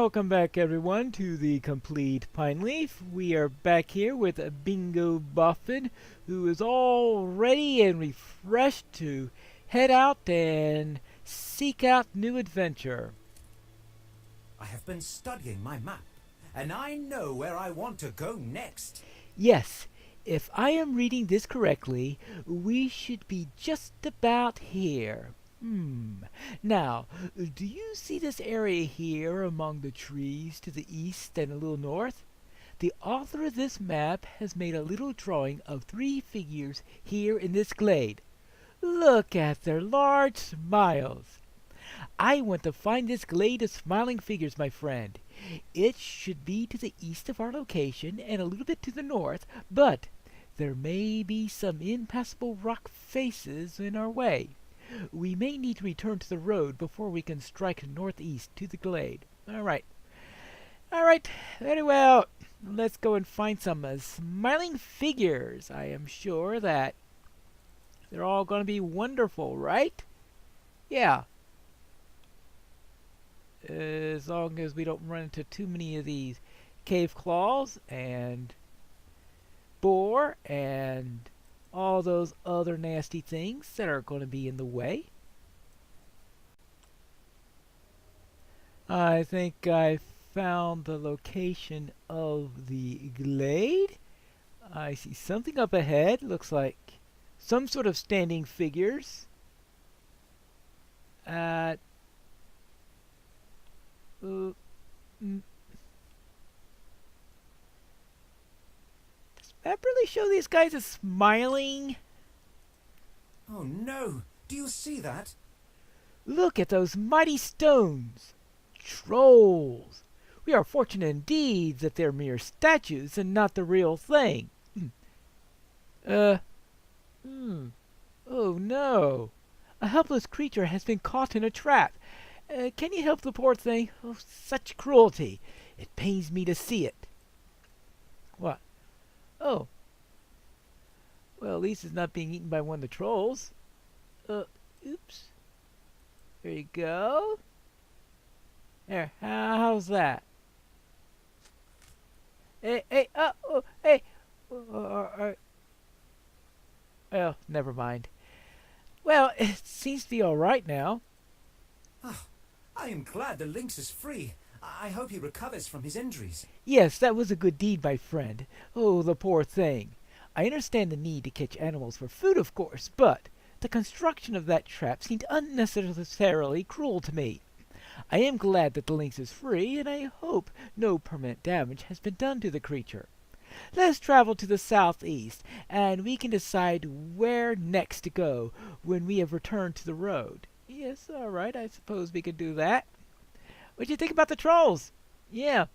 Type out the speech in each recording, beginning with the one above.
Welcome back everyone to the complete Pineleaf. We are back here with Bingo Buffin, who is all ready and refreshed to head out and seek out new adventure. I have been studying my map, and I know where I want to go next. Yes, if I am reading this correctly, we should be just about here. Now, do you see this area here among the trees to the east and a little north? The author of this map has made a little drawing of 3 figures here in this glade. Look at their large smiles. I want to find this glade of smiling figures, my friend. It should be to the east of our location and a little bit to the north, but there may be some impassable rock faces in our way. We may need to return to the road before we can strike northeast to the glade. All right, very well. Let's go and find some smiling figures. I am sure that they're all going to be wonderful, right? Yeah. As long as we don't run into too many of these cave claws and boar and all those other nasty things that are going to be in the way. I think I found the location of the glade. I see something up ahead. Looks like some sort of standing figures. Does map really show these guys as smiling? Oh no! Do you see that? Look at those mighty stones! Trolls! We are fortunate indeed that they're mere statues and not the real thing. Oh no! A helpless creature has been caught in a trap. Can you help the poor thing? Oh, such cruelty! It pains me to see it. What? Oh. Well, at least it's not being eaten by one of the trolls. Oops. There you go. There, how's that? Hey, hey. Well, never mind. Well, it seems to be all right now. Oh, I am glad the lynx is free. I hope he recovers from his injuries. Yes, that was a good deed, my friend. Oh, the poor thing. I understand the need to catch animals for food, of course, but the construction of that trap seemed unnecessarily cruel to me. I am glad that the lynx is free, and I hope no permanent damage has been done to the creature. Let's travel to the southeast, and we can decide where next to go when we have returned to the road. Yes, all right, I suppose we could do that. What do you think about the trolls? Yeah.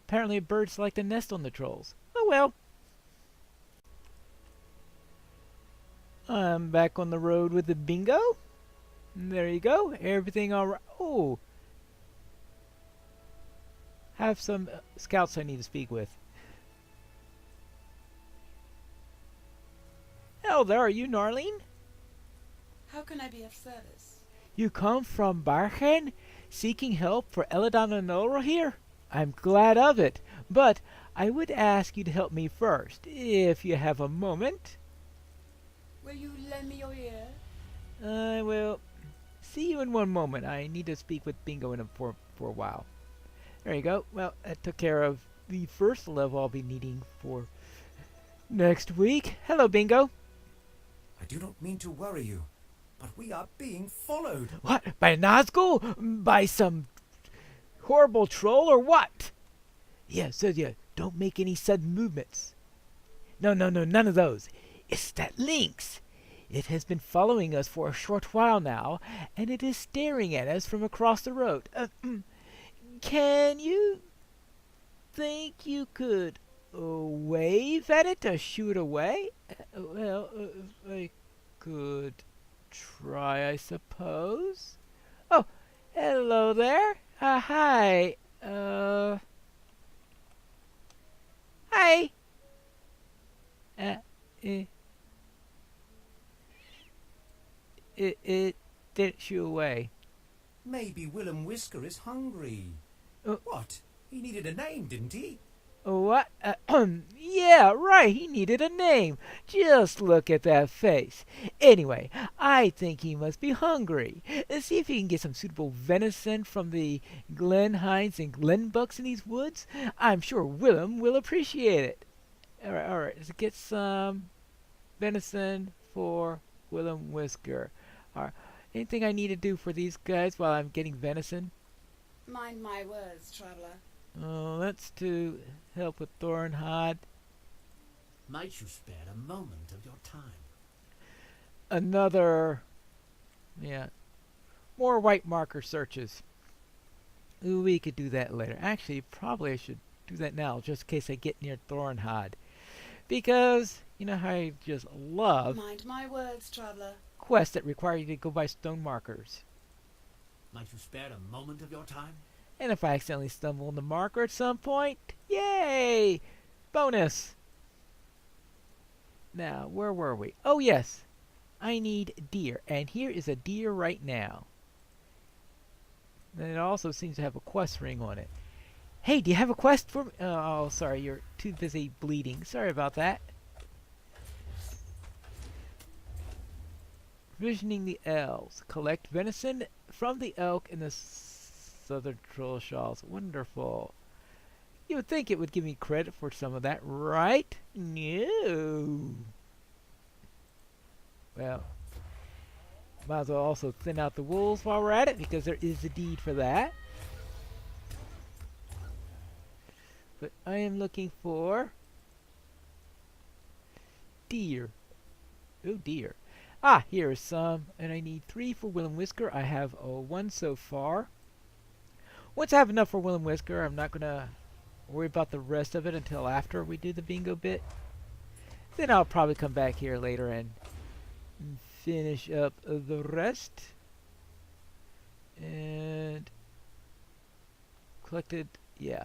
Apparently birds like to nest on the trolls. Oh well. I'm back on the road with the Bingo. There you go. Everything all right. Oh. Have some scouts I need to speak with. Hello there, are you Narlene? How can I be of service? You come from Barchen, seeking help for Eladon and Nora here? I'm glad of it, but I would ask you to help me first, if you have a moment. Will you lend me your ear? I will see you in one moment. I need to speak with Bingo for a while. There you go. Well, that took care of the first level I'll be needing for next week. Hello, Bingo. I do not mean to worry you, but we are being followed. What? By Nazgul? By some horrible troll or what? Yeah, don't make any sudden movements. No, none of those. It's that lynx. It has been following us for a short while now, and it is staring at us from across the road. Can you think you could wave at it to shoo it away? I could try, I suppose. Oh, hello there. Hi. Hi. It didn't shoo away. Maybe Willem Whisker is hungry. Uh, What? He needed a name, didn't he? what? Yeah, right. He needed a name. Just look at that face. Anyway, I think he must be hungry. Let's see if he can get some suitable venison from the Glen Hinds and Glen Bucks in these woods. I'm sure Willem will appreciate it. All right. Let's get some venison for Willem Whisker. All right. Anything I need to do for these guys while I'm getting venison? Mind my words, traveler. Oh, that's to help with Thornhod. Might you spare a moment of your time? Another, yeah, more white marker searches. Ooh, we could do that later. Actually, probably I should do that now, just in case I get near Thornhod. Because, you know how I just love Mind my words, traveler. quests that require you to go by stone markers. Might you spare a moment of your time? And if I accidentally stumble on the marker at some point, yay! Bonus! Now, where were we? Oh, yes. I need deer, and here is a deer right now. And it also seems to have a quest ring on it. Hey, do you have a quest for me? Oh, sorry, you're too busy bleeding. Sorry about that. Visioning the elves. Collect venison from the elk in the southern troll shawls. Wonderful. You would think it would give me credit for some of that, right? No. Well, might as well also thin out the wolves while we're at it, because there is a deed for that. But I am looking for deer. Oh dear. Ah, here is some, and I need 3 for Willem Whisker. I have 1 so far. Once I have enough for Willem Whisker, I'm not gonna worry about the rest of it until after we do the bingo bit. Then I'll probably come back here later and finish up the rest. And collected, yeah.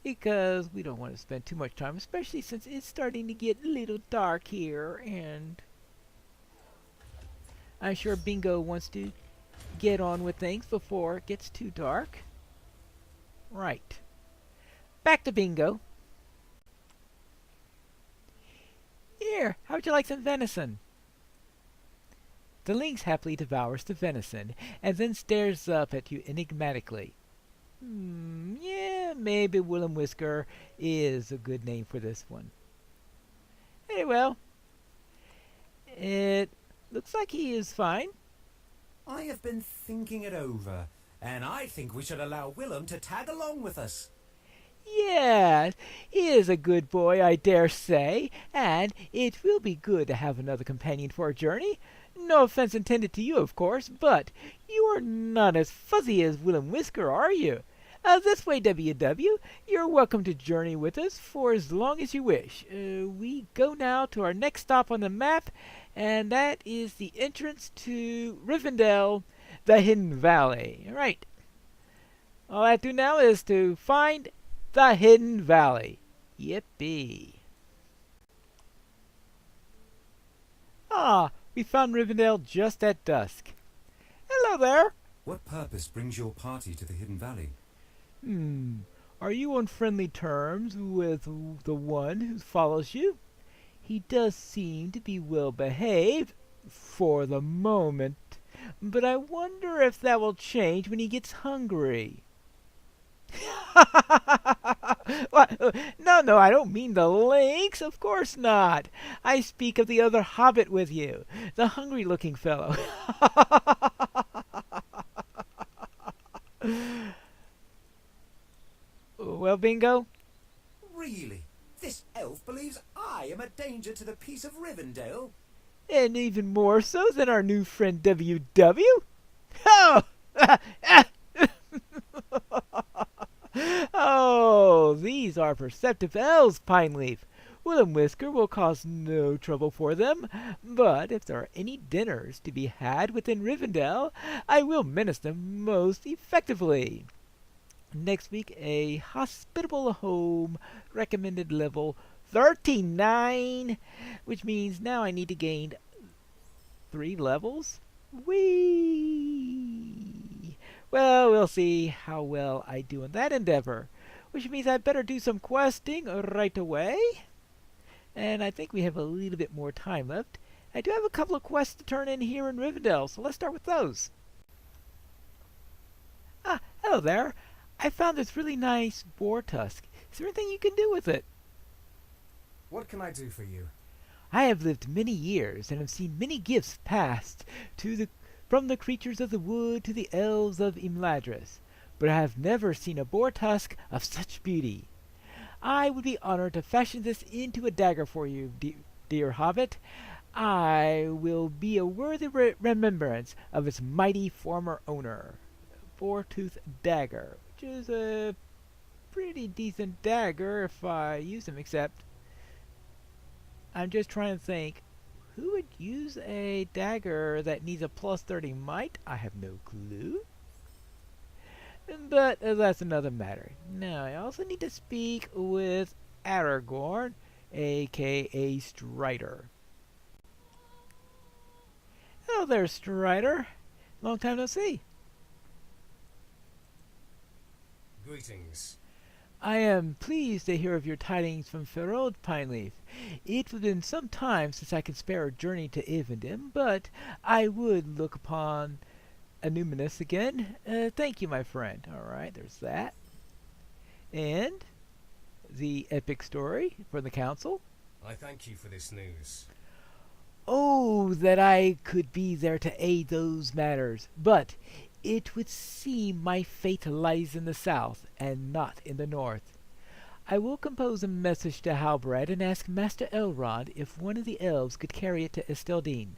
Because we don't want to spend too much time, especially since it's starting to get a little dark here, and I'm sure Bingo wants to get on with things before it gets too dark. Right. Back to Bingo. Here, how would you like some venison? The lynx happily devours the venison, and then stares up at you enigmatically. Yeah, maybe Willem Whisker is a good name for this one. Hey, well, it looks like he is fine. I have been thinking it over, and I think we should allow Willem to tag along with us. Yeah, he is a good boy, I dare say, and it will be good to have another companion for a journey. No offense intended to you, of course, but you are not as fuzzy as Willem Whisker, are you? This way, WW. You're welcome to journey with us for as long as you wish. We go now to our next stop on the map, and that is the entrance to Rivendell, the Hidden Valley. All right. All I have to do now is to find the Hidden Valley. Yippee. Ah, we found Rivendell just at dusk. Hello there. What purpose brings your party to the Hidden Valley? Are you on friendly terms with the one who follows you? He does seem to be well behaved, for the moment, but I wonder if that will change when he gets hungry. What? No, I don't mean the lynx. Of course not. I speak of the other hobbit with you, the hungry-looking fellow. Well, Bingo? Really? This elf believes I am a danger to the peace of Rivendell? And even more so than our new friend WW? Oh! Oh, these are perceptive elves, Pineleaf. Willem Whisker will cause no trouble for them, but if there are any dinners to be had within Rivendell, I will menace them most effectively. Next week, a hospitable home, recommended level 39, which means now I need to gain 3 levels. Whee! Well, we'll see how well I do in that endeavor, which means I'd better do some questing right away. And I think we have a little bit more time left. I do have a couple of quests to turn in here in Rivendell, so let's start with those. Ah, hello there. I found this really nice boar tusk. Is there anything you can do with it? What can I do for you? I have lived many years and have seen many gifts passed from the creatures of the wood to the elves of Imladris, but I have never seen a boar tusk of such beauty. I would be honored to fashion this into a dagger for you, dear hobbit. I will be a worthy remembrance of its mighty former owner. Boar-tooth dagger, which is a pretty decent dagger if I use them, except I'm just trying to think, who would use a dagger that needs a plus 30 might? I have no clue. But that's another matter. Now, I also need to speak with Aragorn, a.k.a. Strider. Hello there, Strider. Long time no see. Greetings. I am pleased to hear of your tidings from Ferode Pineleaf. It has been some time since I could spare a journey to Ivendim, but I would look upon a numinous again. Thank you, my friend. Alright, there's that. And the epic story from the council. I thank you for this news. Oh, that I could be there to aid those matters. But it would seem my fate lies in the south, and not in the north. I will compose a message to Halbrand and ask Master Elrond if one of the elves could carry it to Esteldine.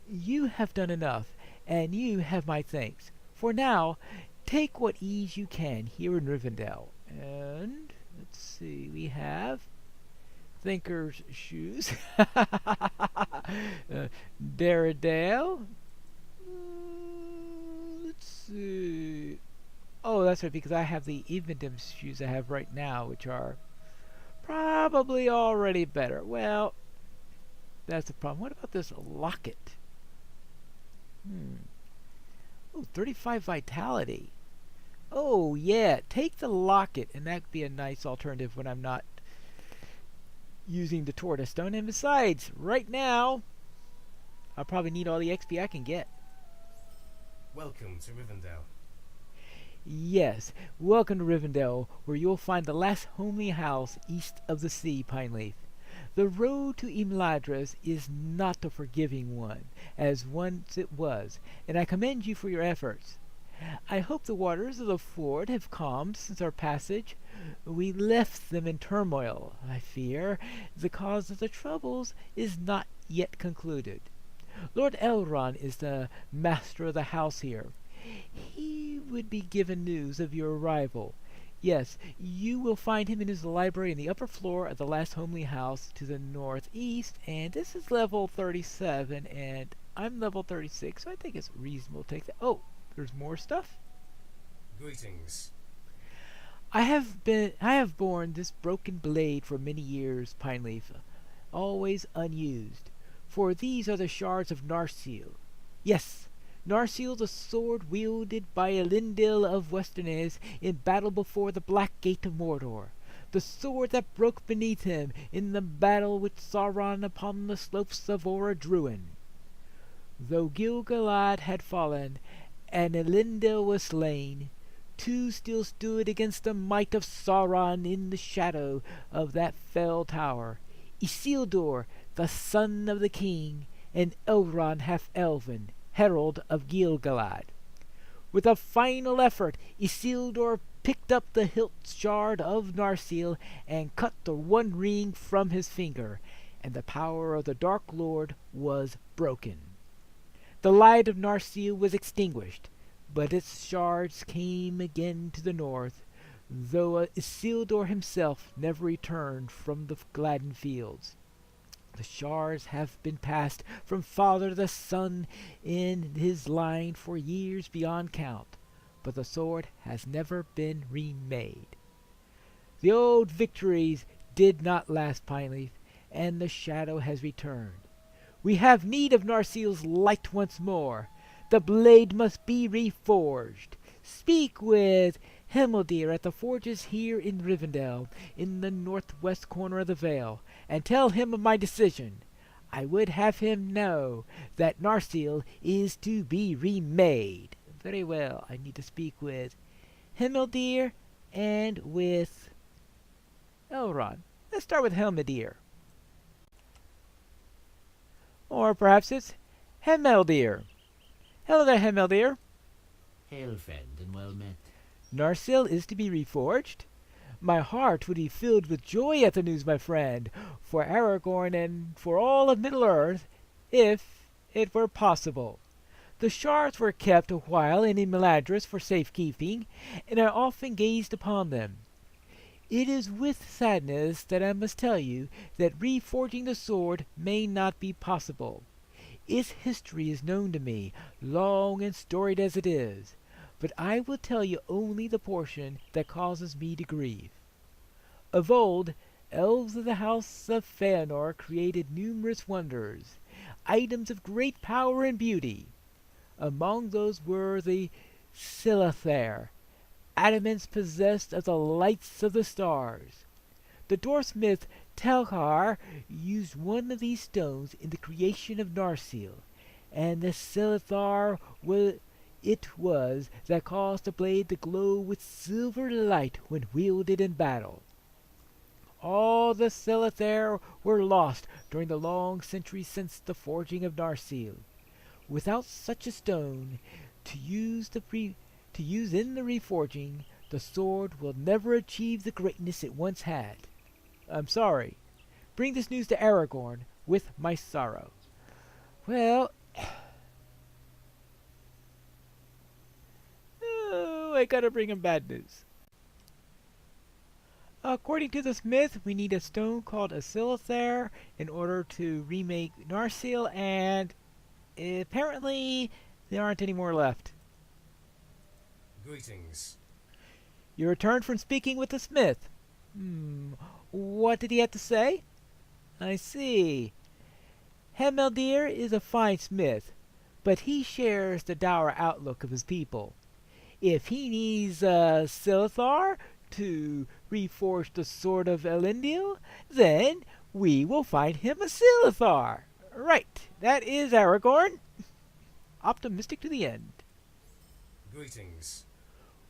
You have done enough, and you have my thanks. For now, take what ease you can here in Rivendell. And, let's see, we have Thinker's Shoes. Darredale. Let's see. Oh, that's right, because I have the Evendim shoes I have right now, which are probably already better. Well, that's the problem. What about this locket? Oh, 35 vitality. Oh, yeah, take the locket, and that'd be a nice alternative when I'm not using the Tortoise Stone. And besides, right now, I'll probably need all the XP I can get. Welcome to Rivendell. Yes, welcome to Rivendell, where you'll find the last homely house east of the sea, Pineleaf. The road to Imladris is not a forgiving one, as once it was, and I commend you for your efforts. I hope the waters of the ford have calmed since our passage. We left them in turmoil, I fear. The cause of the troubles is not yet concluded. Lord Elrond is the master of the house here. He would be given news of your arrival. Yes, you will find him in his library in the upper floor of the last homely house to the northeast, and this is level 37, and I'm level 36, so I think it's reasonable to take that. Oh, there's more stuff? Greetings. I have borne this broken blade for many years, Pineleaf, always unused. For these are the shards of Narsil. Yes, Narsil, the sword wielded by Elendil of Westernesse in battle before the Black Gate of Mordor. The sword that broke beneath him in the battle with Sauron upon the slopes of Orodruin. Though Gil-galad had fallen, and Elendil was slain, two still stood against the might of Sauron in the shadow of that fell tower. Isildur, the son of the king, and Elrond half-elven, herald of Gil-galad. With a final effort, Isildur picked up the hilt shard of Narsil and cut the one ring from his finger, and the power of the Dark Lord was broken. The light of Narsil was extinguished, but its shards came again to the north, though Isildur himself never returned from the Gladden fields. The shards have been passed from father to son in his line for years beyond count, but the sword has never been remade. The old victories did not last, Pineleaf, and the shadow has returned. We have need of Narsil's light once more. The blade must be reforged. Speak with Himmeldeer at the forges here in Rivendell, in the northwest corner of the Vale, and tell him of my decision. I would have him know that Narsil is to be remade. Very well, I need to speak with Himmeldeer and with Elrond. Let's start with Helmedeer. Or perhaps it's Himmeldeer. Hello there, Himmeldeer. Hail, friend, and well met. Narsil is to be reforged? My heart would be filled with joy at the news, my friend, for Aragorn and for all of Middle-earth, if it were possible. The shards were kept a while in Imladris for safekeeping, and I often gazed upon them. It is with sadness that I must tell you that reforging the sword may not be possible. Its history is known to me, long and storied as it is, but I will tell you only the portion that causes me to grieve. Of old, elves of the house of Feanor created numerous wonders, items of great power and beauty. Among those were the Silithar, adamants possessed of the lights of the stars. The dwarfsmith Telhar used one of these stones in the creation of Narsil, and the Silithar was that caused the blade to glow with silver light when wielded in battle. All the Silithar were lost during the long centuries since the forging of Narsil. Without such a stone to use in the reforging, the sword will never achieve the greatness it once had. I'm sorry. Bring this news to Aragorn with my sorrow. Well, I gotta bring him bad news. According to the smith, we need a stone called a Silithar in order to remake Narsil, and apparently there aren't any more left. Greetings. You returned from speaking with the smith. What did he have to say? I see. Himmeldeer is a fine smith, but he shares the dour outlook of his people. If he needs a Silithar to reforge the sword of Elendil, then we will find him a Silithar. Right, that is Aragorn. Optimistic to the end. Greetings.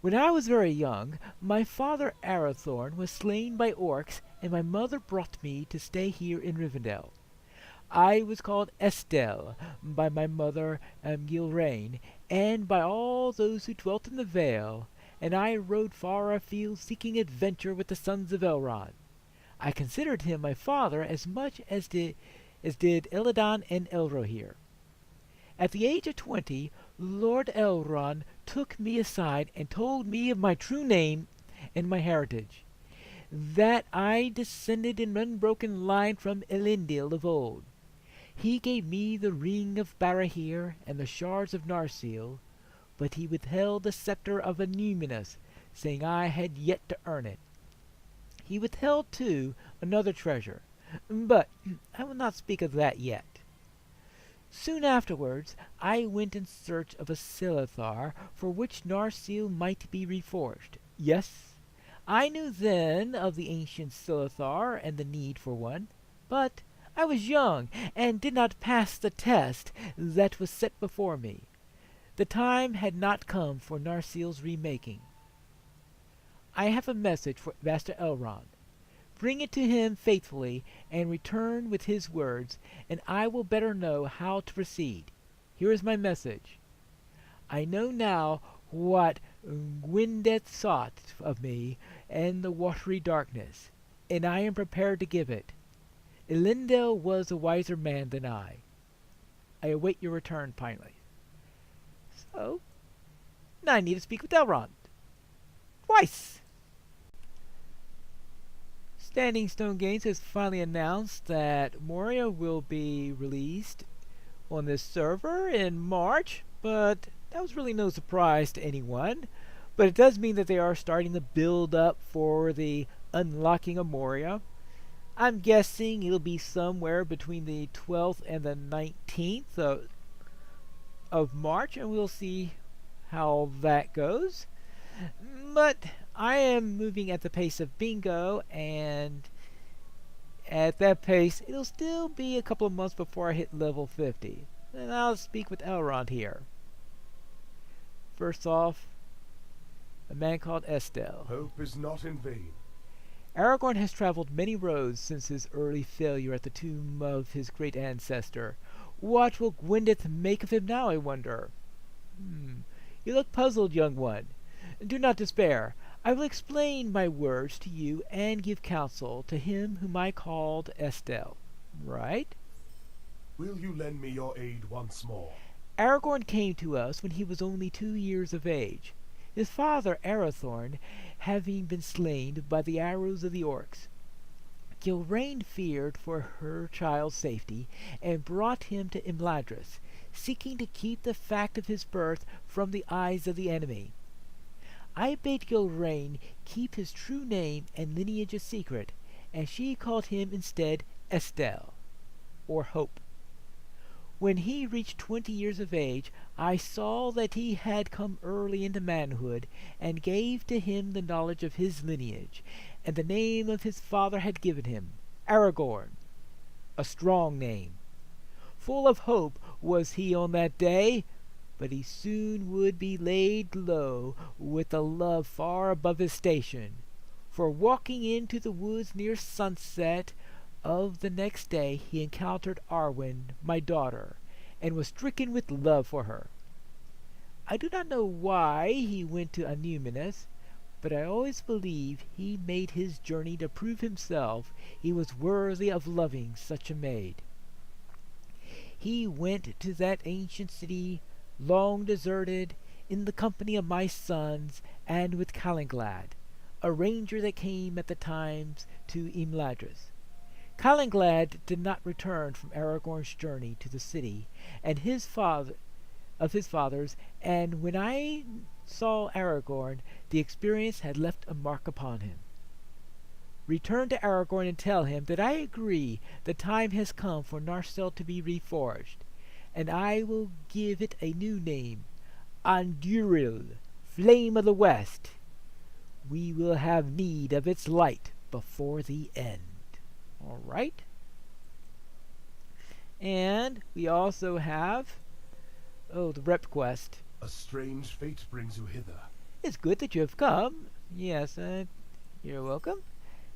When I was very young, my father Arathorn was slain by orcs, and my mother brought me to stay here in Rivendell. I was called Estelle by my mother Gilrain, and by all those who dwelt in the Vale, and I rode far afield seeking adventure with the sons of Elrond. I considered him my father as much as did Illidan and Elrohir. At the age of 20, Lord Elrond took me aside and told me of my true name and my heritage, that I descended in unbroken line from Elendil of old. He gave me the ring of Barahir and the shards of Narsil, but he withheld the scepter of Numenus, saying I had yet to earn it. He withheld, too, another treasure, but I will not speak of that yet. Soon afterwards, I went in search of a Silithar for which Narsil might be reforged. Yes, I knew then of the ancient Silithar and the need for one, but I was young and did not pass the test that was set before me. The time had not come for Narsil's remaking. I have a message for Master Elrond. Bring it to him faithfully, and return with his words, and I will better know how to proceed. Here is my message. I know now what Gwyneth sought of me in the watery darkness, and I am prepared to give it. Elendil was a wiser man than I. I await your return, Pineleaf. So, now I need to speak with Elrond. Twice! Standing Stone Games has finally announced that Moria will be released on this server in March, but that was really no surprise to anyone. But it does mean that they are starting to build up for the unlocking of Moria. I'm guessing it'll be somewhere between the 12th and the 19th of March, and we'll see how that goes. But I am moving at the pace of bingo, and at that pace, it'll still be a couple of months before I hit level 50. And I'll speak with Elrond here. First off, a man called Estelle. Hope is not in vain. Aragorn has traveled many roads since his early failure at the tomb of his great ancestor. What will Gwyneth make of him now, I wonder? You look puzzled, young one. Do not despair. I will explain my words to you and give counsel to him whom I called Estelle. Right? Will you lend me your aid once more? Aragorn came to us when he was only 2 years of age, his father Arathorn having been slain by the arrows of the orcs. Gilraine feared for her child's safety and brought him to Imladris, seeking to keep the fact of his birth from the eyes of the enemy. I bade Gilraine keep his true name and lineage a secret, and she called him instead Estelle, or Hope. When he reached 20 years of age, I saw that he had come early into manhood, and gave to him the knowledge of his lineage, and the name of his father had given him, Aragorn, a strong name. Full of hope was he on that day, but he soon would be laid low with a love far above his station, for walking into the woods near sunset of the next day he encountered Arwen, my daughter, and was stricken with love for her. I do not know why he went to Anuminus, but I always believe he made his journey to prove himself he was worthy of loving such a maid. He went to that ancient city, long deserted, in the company of my sons, and with Calenglad, a ranger that came at the times to Imladris. Calenglad did not return from Aragorn's journey to the city and his father's, and when I saw Aragorn, the experience had left a mark upon him. Return to Aragorn and tell him that I agree the time has come for Narsil to be reforged, and I will give it a new name, Anduril, Flame of the West. We will have need of its light before the end. All right. And we also have, the rep quest. A strange fate brings you hither. It's good that you have come. Yes, you're welcome.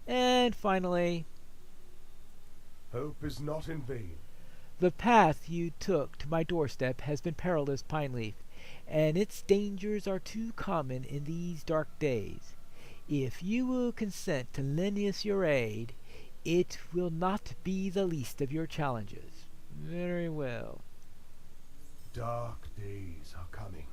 And finally, Hope is not in vain. the path you took to my doorstep has been perilous, Pineleaf, and its dangers are too common in these dark days. If you will consent to lend us your aid, it will not be the least of your challenges. Very well. Dark days are coming.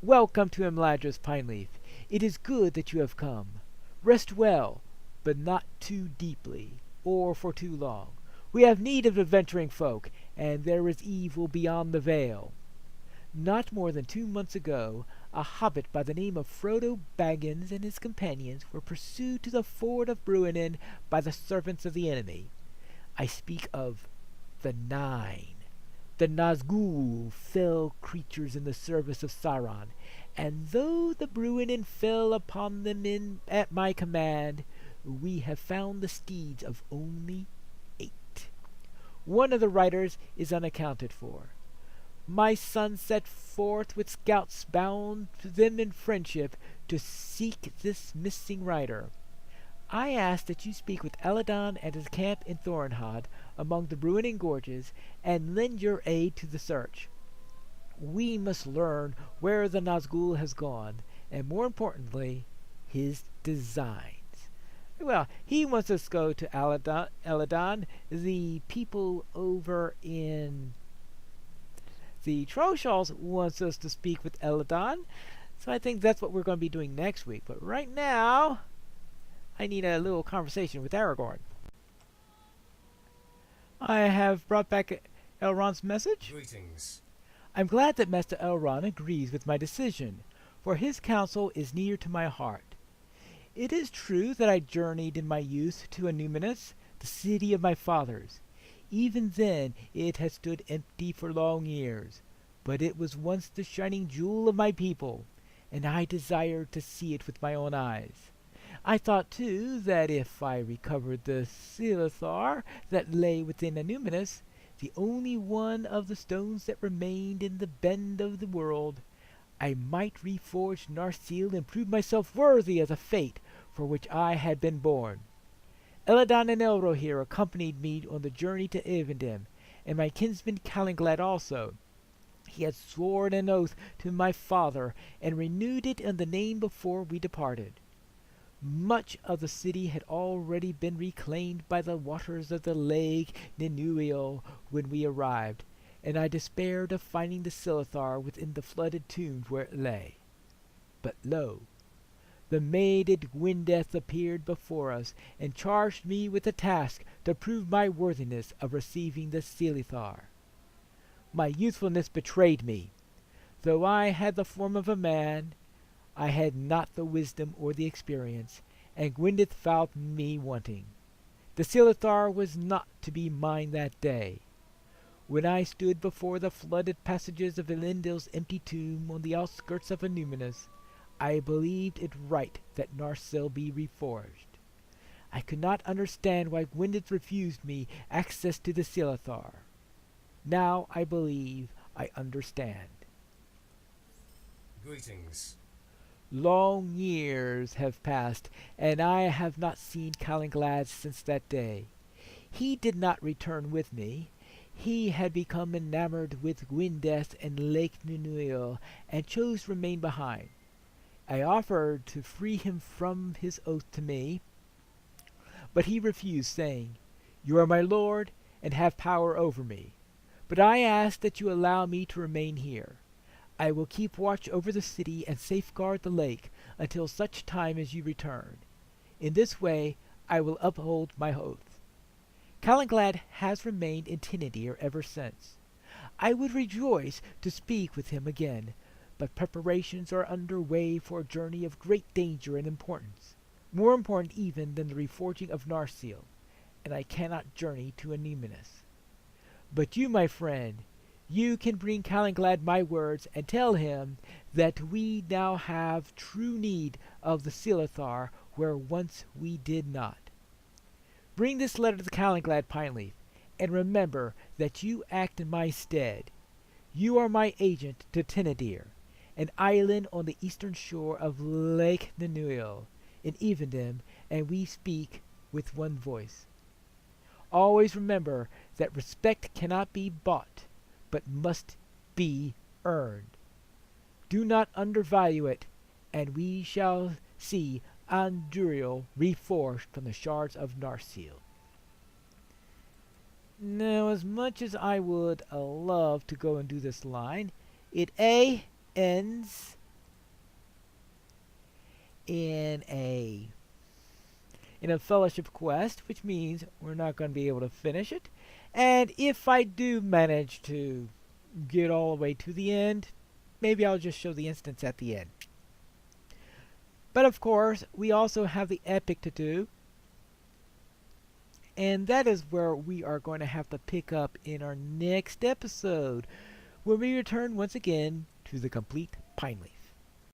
Welcome to Imladris, Pineleaf. It is good that you have come. Rest well, but not too deeply, or for too long. We have need of adventuring folk, and there is evil beyond the veil. Not more than 2 months ago, a hobbit by the name of Frodo Baggins and his companions were pursued to the ford of Bruinen by the servants of the enemy. I speak of the Nine, the Nazgul, fell creatures in the service of Sauron, and though the Bruinen fell upon them at my command, we have found the steeds of only 8. One of the riders is unaccounted for. My son set forth with scouts bound to them in friendship to seek this missing rider. I ask that you speak with Eladon at his camp in Thorenhad among the Bruinen gorges and lend your aid to the search. We must learn where the Nazgul has gone, and more importantly, his designs. Well, he wants us to go to Eladon. The people over in the Trollshalls wants us to speak with Eladon. So I think that's what we're going to be doing next week. But right now, I need a little conversation with Aragorn. I have brought back Elrond's message. Greetings. I'm glad that Master Elrond agrees with my decision, for his counsel is near to my heart. It is true that I journeyed in my youth to Anuminus, the city of my fathers. Even then it had stood empty for long years, but it was once the shining jewel of my people, and I desired to see it with my own eyes. I thought, too, that if I recovered the Silithar that lay within Anuminus, the only one of the stones that remained in the bend of the world, I might reforge Narsil and prove myself worthy of the fate for which I had been born. Eladon and Elro here accompanied me on the journey to Ivendim, and my kinsman Calanglad also. He had sworn an oath to my father, and renewed it in the name before we departed. Much of the city had already been reclaimed by the waters of the Lake Ninuial when we arrived, and I despaired of finding the Silithar within the flooded tombs where it lay. But lo! The maided Gwyneth appeared before us, and charged me with the task to prove my worthiness of receiving the Silithar. My youthfulness betrayed me. Though I had the form of a man, I had not the wisdom or the experience, and Gwyneth found me wanting. The Silithar was not to be mine that day. When I stood before the flooded passages of Elendil's empty tomb on the outskirts of Anuminus, I believed it right that Narsil be reforged. I could not understand why Gwyneth refused me access to the Silithar. Now I believe I understand. Greetings. Long years have passed, and I have not seen Calanglad since that day. He did not return with me. He had become enamored with Gwyneth and Lake Nunuil, and chose to remain behind. I offered to free him from his oath to me, but he refused, saying, "You are my lord, and have power over me. But I ask that you allow me to remain here. I will keep watch over the city and safeguard the lake until such time as you return. In this way I will uphold my oath." Calanglad has remained in Tinadir ever since. I would rejoice to speak with him again, but preparations are under way for a journey of great danger and importance, more important even than the reforging of Narsil, and I cannot journey to Anuminus. But you, my friend, you can bring Calanglad my words and tell him that we now have true need of the Silithar where once we did not. Bring this letter to Calanglad, Pineleaf, and remember that you act in my stead. You are my agent to Tinadir, an island on the eastern shore of Lake Ninuial in Evendim, and we speak with one voice. Always remember that respect cannot be bought, but must be earned. Do not undervalue it, and we shall see Anduriel reforged from the shards of Narsil. Now, as much as I would love to go and do this line, it ends in a fellowship quest, which means we're not going to be able to finish it. And if I do manage to get all the way to the end, maybe I'll just show the instance at the end. But of course, we also have the epic to do, and that is where we are going to have to pick up in our next episode, when we return once again to the complete Pineleaf.